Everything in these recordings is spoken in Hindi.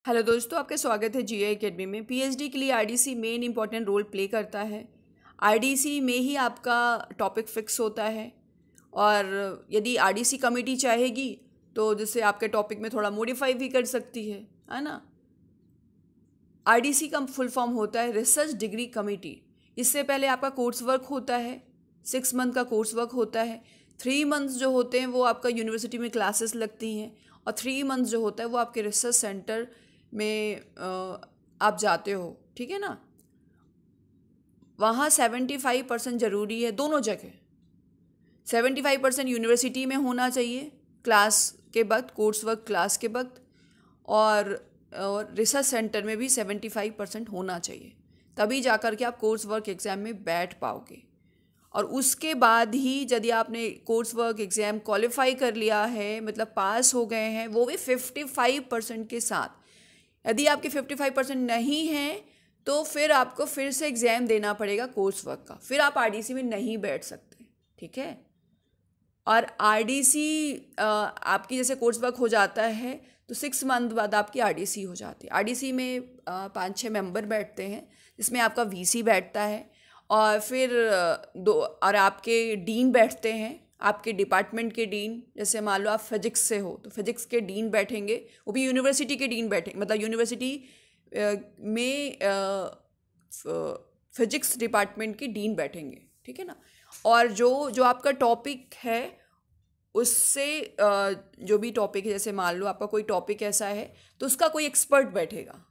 हेलो दोस्तों, आपका स्वागत है जीआई एकेडमी में। पीएचडी के लिए IDC main important role play करता है। आईडीसी में ही आपका टॉपिक फिक्स होता है और यदि आईडीसी कमेटी चाहेगी तो जिससे आपके टॉपिक में थोड़ा मॉडिफाई भी कर सकती है ना। आईडीसी का फुल फॉर्म होता है रिसर्च डिग्री कमेटी। इससे पहले आपका कोर्स वर्क होता है, 6 मंथ का कोर्स वर्क होता है। 3 मंथ्स जो होते हैं वो आपका यूनिवर्सिटी में क्लासेस लगती हैं और 3 मंथ्स जो होता है वो आपके रिसर्च सेंटर में आप जाते हो, ठीक है ना। वहाँ 75% ज़रूरी है दोनों जगह। 75% यूनिवर्सिटी में होना चाहिए क्लास के वक्त, कोर्स वर्क क्लास के वक्त, और रिसर्च सेंटर में भी 75% होना चाहिए। तभी जाकर के आप कोर्स वर्क एग्ज़ाम में बैठ पाओगे। और उसके बाद ही यदि आपने कोर्स वर्क एग्ज़ाम क्वालिफाई कर लिया है, मतलब पास हो गए हैं, वो भी 55% के साथ। यदि आपके 55% नहीं हैं तो फिर आपको फिर से एग्ज़ाम देना पड़ेगा कोर्स वर्क का, फिर आप आरडीसी में नहीं बैठ सकते, ठीक है। और आरडीसी आपकी जैसे कोर्स वर्क हो जाता है तो 6 मंथ बाद आपकी आरडीसी हो जाती है। आरडीसी में 5-6 मेंबर बैठते हैं, जिसमें आपका वीसी बैठता है और फिर और आपके डीन बैठते हैं, आपके डिपार्टमेंट के डीन। जैसे मान लो आप फिजिक्स से हो तो फिजिक्स के डीन बैठेंगे, वो भी यूनिवर्सिटी के डीन बैठेंगे, मतलब यूनिवर्सिटी में फिजिक्स डिपार्टमेंट की डीन बैठेंगे, ठीक है ना। और जो जो आपका टॉपिक है उससे जो भी टॉपिक है, जैसे मान लो आपका कोई टॉपिक ऐसा है तो उसका कोई एक्सपर्ट बैठेगा।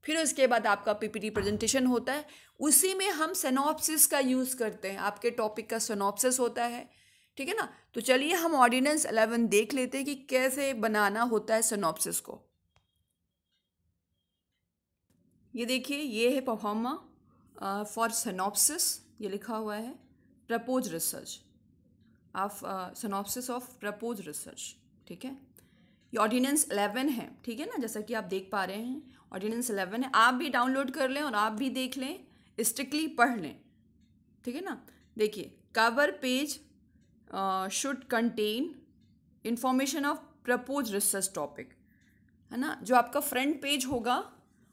फिर उसके बाद आपका पीपीटी प्रेजेंटेशन होता है, उसी में हम सिनॉप्सिस का यूज़ करते हैं। आपके टॉपिक का सिनॉप्सिस होता है, ठीक है ना। तो चलिए हम ऑर्डिनेंस 11 देख लेते हैं कि कैसे बनाना होता है सिनॉप्सिस को। ये देखिए, ये है परफॉर्मा फॉर सिनॉप्सिस, ये लिखा हुआ है propose research of synopsis of propose research, ठीक है। ये ऑर्डिनेंस 11 है, ठीक है ना, जैसा कि आप देख पा रहे हैं ऑर्डिनेंस 11 है। आप भी डाउनलोड कर लें और आप भी देख लें, स्ट्रिक्टली पढ़ लें, ठीक है ना। देखिए, cover page should contain information of propose research topic, है ना। जो आपका फ्रंट पेज होगा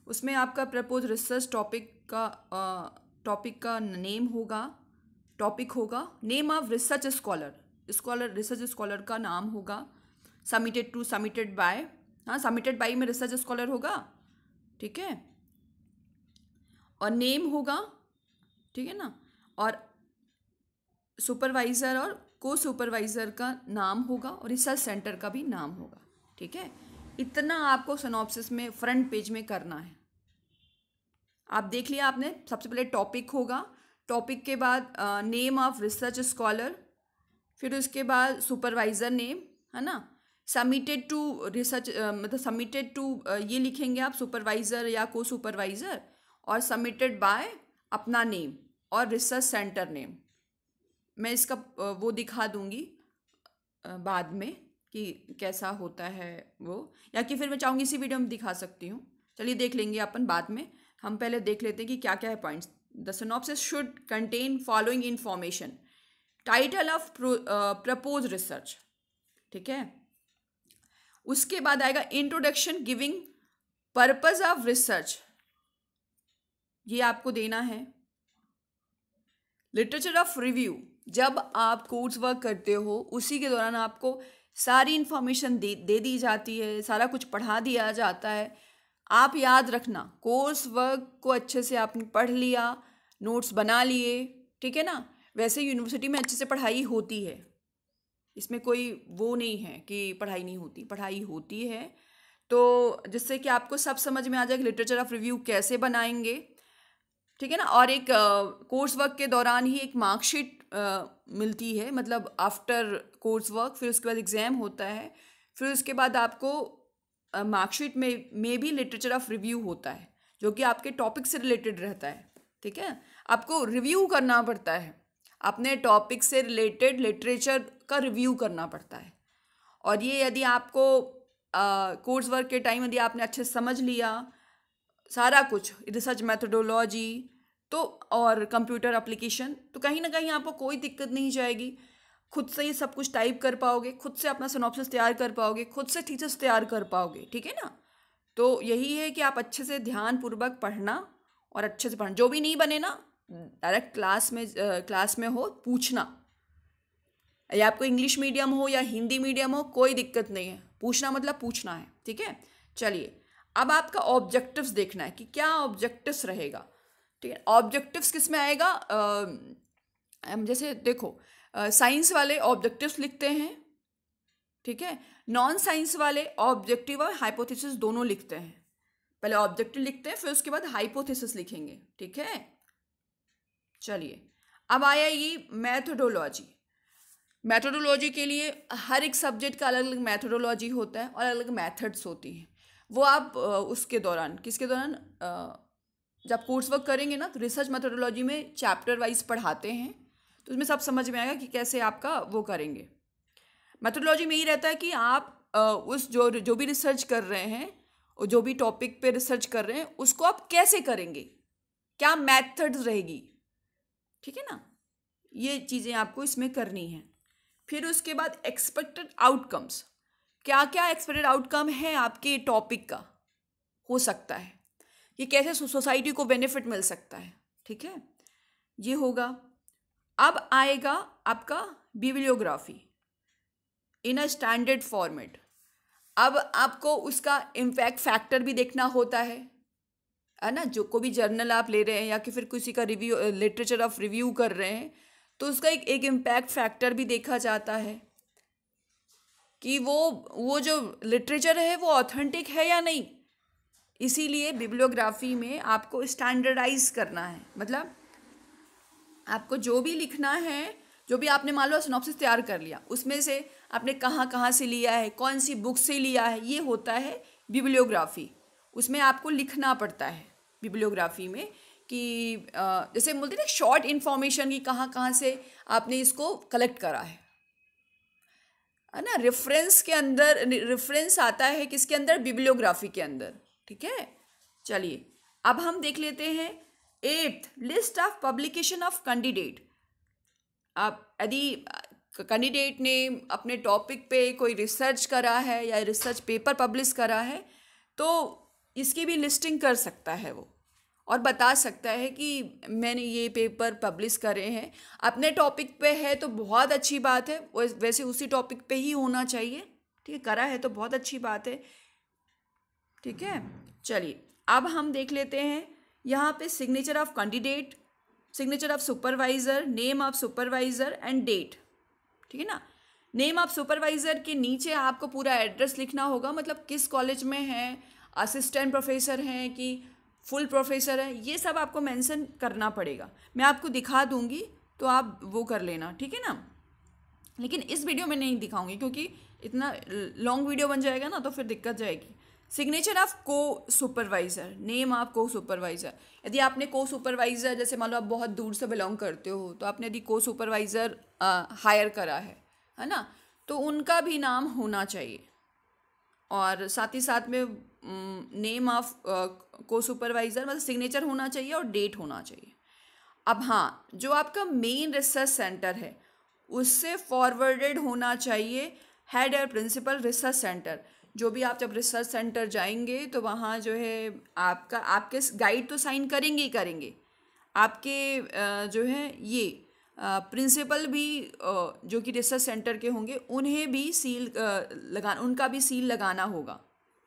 उसमें आपका प्रपोज रिसर्च टॉपिक का नेम होगा, टॉपिक होगा, name of research scholar research scholar का नाम होगा, सबमिटेड टू, सबमिटेड बाय, हाँ सबमिटेड बाय में रिसर्च स्कॉलर होगा, ठीक है, और नेम होगा, ठीक है ना, और सुपरवाइज़र और को सुपरवाइज़र का नाम होगा और रिसर्च सेंटर का भी नाम होगा, ठीक है। इतना आपको सिनॉप्सिस में फ्रंट पेज में करना है। आप देख लिया आपने, सबसे पहले टॉपिक होगा, टॉपिक के बाद नेम ऑफ रिसर्च स्कॉलर, फिर उसके बाद सुपरवाइज़र नेम, है ना, सबमिटेड टू रिसर्च, मतलब सबमिटेड टू ये लिखेंगे आप सुपरवाइज़र या को सुपरवाइज़र, और सबमिटेड बाय अपना नेम और रिसर्च सेंटर नेम। मैं इसका वो दिखा दूंगी बाद में कि कैसा होता है वो, या कि फिर मैं चाहूँगी इसी वीडियो में दिखा सकती हूँ। चलिए देख लेंगे अपन बाद में। हम पहले देख लेते हैं कि क्या क्या है points. The synopsis should contain following information, title of propose research, ठीक है। उसके बाद आएगा introduction giving purpose of research, ये आपको देना है। लिटरेचर ऑफ रिव्यू, जब आप कोर्स वर्क करते हो उसी के दौरान आपको सारी इन्फॉर्मेशन दे दी जाती है, सारा कुछ पढ़ा दिया जाता है। आप याद रखना, कोर्स वर्क को अच्छे से आपने पढ़ लिया, नोट्स बना लिए, ठीक है ना। वैसे यूनिवर्सिटी में अच्छे से पढ़ाई होती है, इसमें कोई वो नहीं है कि पढ़ाई नहीं होती, पढ़ाई होती है। तो जिससे कि आपको सब समझ में आ जाएगा लिटरेचर ऑफ रिव्यू कैसे बनाएंगे, ठीक है ना। और एक कोर्स वर्क के दौरान ही एक मार्कशीट मिलती है, मतलब आफ्टर कोर्स वर्क, फिर उसके बाद एग्ज़ाम होता है, फिर उसके बाद आपको मार्कशीट में भी लिटरेचर ऑफ रिव्यू होता है, जो कि आपके टॉपिक से रिलेटेड रहता है, ठीक है। आपको रिव्यू करना पड़ता है, अपने टॉपिक से रिलेटेड लिटरेचर का रिव्यू करना पड़ता है। और ये यदि आपको कोर्स वर्क के टाइम यदि आपने अच्छे से समझ लिया सारा कुछ, रिसर्च मेथोडोलॉजी तो और कंप्यूटर एप्लीकेशन, तो कहीं ना कहीं आपको कोई दिक्कत नहीं जाएगी। खुद से ही सब कुछ टाइप कर पाओगे, खुद से अपना सिनॉप्सिस तैयार कर पाओगे, खुद से थीसिस तैयार कर पाओगे, ठीक है ना। तो यही है कि आप अच्छे से ध्यानपूर्वक पढ़ना और अच्छे से पढ़ना। जो भी नहीं बने ना, डायरेक्ट क्लास में हो पूछना, या आपको इंग्लिश मीडियम हो या हिंदी मीडियम हो, कोई दिक्कत नहीं है, पूछना मतलब पूछना है, ठीक है। चलिए, अब आपका ऑब्जेक्टिव्स देखना है कि क्या ऑब्जेक्टिव्स रहेगा, ठीक है। ऑब्जेक्टिव्स किस में आएगा, जैसे देखो, साइंस वाले ऑब्जेक्टिव्स लिखते हैं, ठीक है। नॉन साइंस वाले ऑब्जेक्टिव और हाइपोथेसिस दोनों लिखते हैं। पहले ऑब्जेक्टिव लिखते हैं, फिर उसके बाद हाइपोथेसिस लिखेंगे, ठीक है। चलिए, अब आया ये मैथोडोलॉजी। मैथोडोलॉजी के लिए हर एक सब्जेक्ट का अलग अलग मैथोडोलॉजी होता है और अलग अलग मैथड्स होती हैं। वो आप उसके दौरान, किसके दौरान, जब कोर्स वर्क करेंगे ना, तो रिसर्च मैथोडोलॉजी में चैप्टर वाइज पढ़ाते हैं, तो उसमें सब समझ में आएगा कि कैसे आपका वो करेंगे। मैथोडोलॉजी में यही रहता है कि आप उस जो भी रिसर्च कर रहे हैं और जो भी टॉपिक पे रिसर्च कर रहे हैं उसको आप कैसे करेंगे, क्या मेथड्स रहेगी, ठीक है ना। ये चीज़ें आपको इसमें करनी है। फिर उसके बाद एक्सपेक्टेड आउटकम्स, क्या क्या एक्सपेक्टेड आउटकम है आपके टॉपिक का हो सकता है, ये कैसे सोसाइटी को बेनिफिट मिल सकता है, ठीक है, ये होगा। अब आएगा आपका bibliography in a standard format. अब आपको उसका इम्पैक्ट फैक्टर भी देखना होता है ना। जो कोई भी जर्नल आप ले रहे हैं या कि फिर किसी का रिव्यू, लिटरेचर ऑफ रिव्यू कर रहे हैं, तो उसका एक इम्पैक्ट फैक्टर भी देखा जाता है कि वो जो लिटरेचर है वो ऑथेंटिक है या नहीं। इसीलिए बिब्लियोग्राफी में आपको स्टैंडर्डाइज करना है, मतलब आपको जो भी लिखना है, जो भी आपने मान लो सिनॉप्सिस तैयार कर लिया, उसमें से आपने कहाँ कहाँ से लिया है, कौन सी बुक से लिया है, ये होता है बिब्लियोग्राफी। उसमें आपको लिखना पड़ता है बिब्लियोग्राफी में कि जैसे बोलते हैं ना, शॉर्ट इन्फॉर्मेशन की कहाँ कहाँ से आपने इसको कलेक्ट करा है ना। रेफरेंस के अंदर रेफरेंस आता है किसके अंदर, बिब्लियोग्राफी के अंदर, ठीक है। चलिए, अब हम देख लेते हैं 8th list of publication of candidate. आप यदि कैंडिडेट ने अपने टॉपिक पे कोई रिसर्च करा है या रिसर्च पेपर पब्लिश करा है, तो इसकी भी लिस्टिंग कर सकता है वो, और बता सकता है कि मैंने ये पेपर पब्लिश करे हैं। अपने टॉपिक पे है तो बहुत अच्छी बात है, वैसे उसी टॉपिक पे ही होना चाहिए, ठीक है। करा है तो बहुत अच्छी बात है, ठीक है। चलिए, अब हम देख लेते हैं यहाँ पे signature of candidate, signature of supervisor, name of supervisor and date, ठीक है ना। नेम ऑफ सुपरवाइज़र के नीचे आपको पूरा एड्रेस लिखना होगा, मतलब किस कॉलेज में है, असिस्टेंट प्रोफेसर हैं कि फुल प्रोफेसर है, ये सब आपको मेंशन करना पड़ेगा। मैं आपको दिखा दूंगी तो आप वो कर लेना, ठीक है ना। लेकिन इस वीडियो में नहीं दिखाऊंगी क्योंकि इतना लॉन्ग वीडियो बन जाएगा ना, तो फिर दिक्कत जाएगी। सिग्नेचर ऑफ को सुपरवाइज़र, नेम ऑफ को सुपरवाइज़र। यदि आपने को सुपरवाइज़र, जैसे मान लो आप बहुत दूर से बिलोंग करते हो, तो आपने यदि को सुपरवाइज़र हायर करा है ना, तो उनका भी नाम होना चाहिए। और साथ ही साथ में नेम ऑफ को सुपरवाइज़र, मतलब सिग्नेचर होना चाहिए और डेट होना चाहिए। अब हाँ, जो आपका मेन रिसर्च सेंटर है उससे फॉरवर्डेड होना चाहिए हेड और प्रिंसिपल रिसर्च सेंटर। जो भी आप जब रिसर्च सेंटर जाएंगे तो वहाँ जो है आपके गाइड तो साइन करेंगे ही करेंगे, आपके जो है ये प्रिंसिपल भी जो कि रिसर्च सेंटर के होंगे उन्हें भी उनका भी सील लगाना होगा,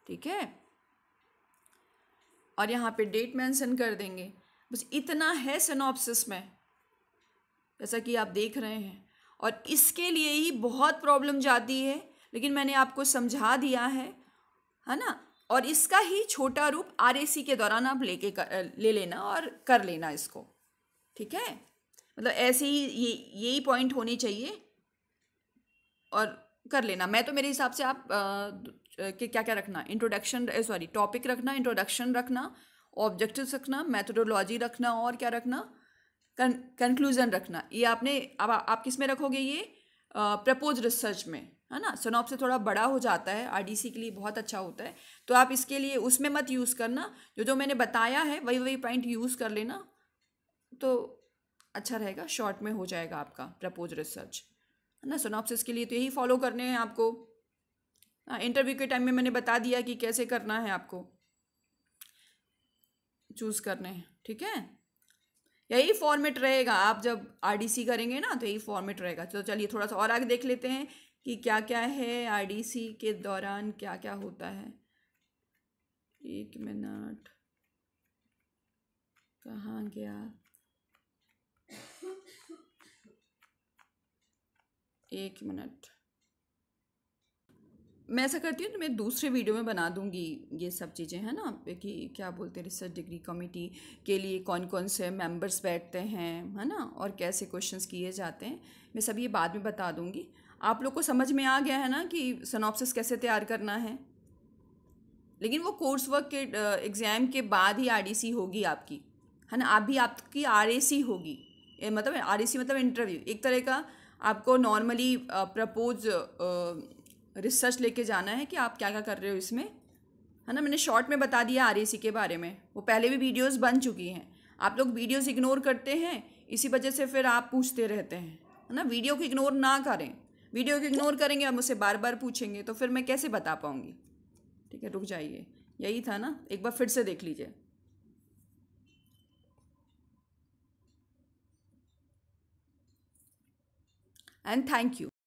ठीक है। और यहाँ पे डेट मेंशन कर देंगे। बस इतना है सिनॉप्सिस में, जैसा कि आप देख रहे हैं। और इसके लिए ही बहुत प्रॉब्लम जाती है, लेकिन मैंने आपको समझा दिया है ना। और इसका ही छोटा रूप RAC के दौरान आप ले लेना और कर लेना इसको, ठीक है। मतलब ऐसे ही यही पॉइंट होने चाहिए और कर लेना। मैं तो मेरे हिसाब से आप कि क्या क्या रखना, टॉपिक रखना, इंट्रोडक्शन रखना, ऑब्जेक्टिव्स रखना, मेथोडोलॉजी रखना, और क्या रखना, कंक्लूजन रखना। ये आपने अब आप किस में रखोगे, ये प्रपोज रिसर्च में, है ना। सिनॉप्सिस थोड़ा बड़ा हो जाता है, RDC के लिए बहुत अच्छा होता है, तो आप इसके लिए उसमें मत यूज़ करना। जो मैंने बताया है वही पॉइंट यूज़ कर लेना, तो अच्छा रहेगा, शॉर्ट में हो जाएगा आपका प्रपोज रिसर्च, है ना। सिनॉप्सिस के लिए तो यही फॉलो करने हैं आपको। इंटरव्यू के टाइम में मैंने बता दिया कि कैसे करना है आपको। चूज़ करने हैं, ठीक है। यही फॉर्मेट रहेगा, आप जब आरडीसी करेंगे ना तो यही फॉर्मेट रहेगा। तो चलिए थोड़ा सा और आगे देख लेते हैं कि क्या क्या है आरडीसी के दौरान, क्या क्या होता है। 1 मिनट, कहाँ गया, 1 मिनट। मैं ऐसा करती हूँ तो मैं दूसरे वीडियो में बना दूँगी ये सब चीज़ें, है ना, कि क्या बोलते हैं रिसर्च डिग्री कमेटी के लिए कौन कौन से मेंबर्स बैठते हैं, है ना, और कैसे क्वेश्चंस किए जाते हैं। मैं सब ये बाद में बता दूँगी। आप लोग को समझ में आ गया है ना कि सिनॉप्सिस कैसे तैयार करना है। लेकिन वो कोर्स वर्क के एग्ज़ाम के बाद ही आरडीसी होगी आपकी, है ना। अभी आपकी आरएसी होगी, मतलब आरएसी मतलब इंटरव्यू एक तरह का। आपको नॉर्मली प्रपोज रिसर्च लेके जाना है कि आप क्या क्या कर रहे हो इसमें, है ना। मैंने शॉर्ट में बता दिया आरएसी के बारे में, वो पहले भी वीडियोस बन चुकी हैं। आप लोग वीडियोस इग्नोर करते हैं, इसी वजह से फिर आप पूछते रहते हैं, है ना। वीडियो को इग्नोर ना करें, वीडियो को इग्नोर करेंगे आप मुझसे बार बार पूछेंगे तो फिर मैं कैसे बता पाऊँगी। ठीक है, रुक जाइए, यही था ना, एक बार फिर से देख लीजिए। And thank you.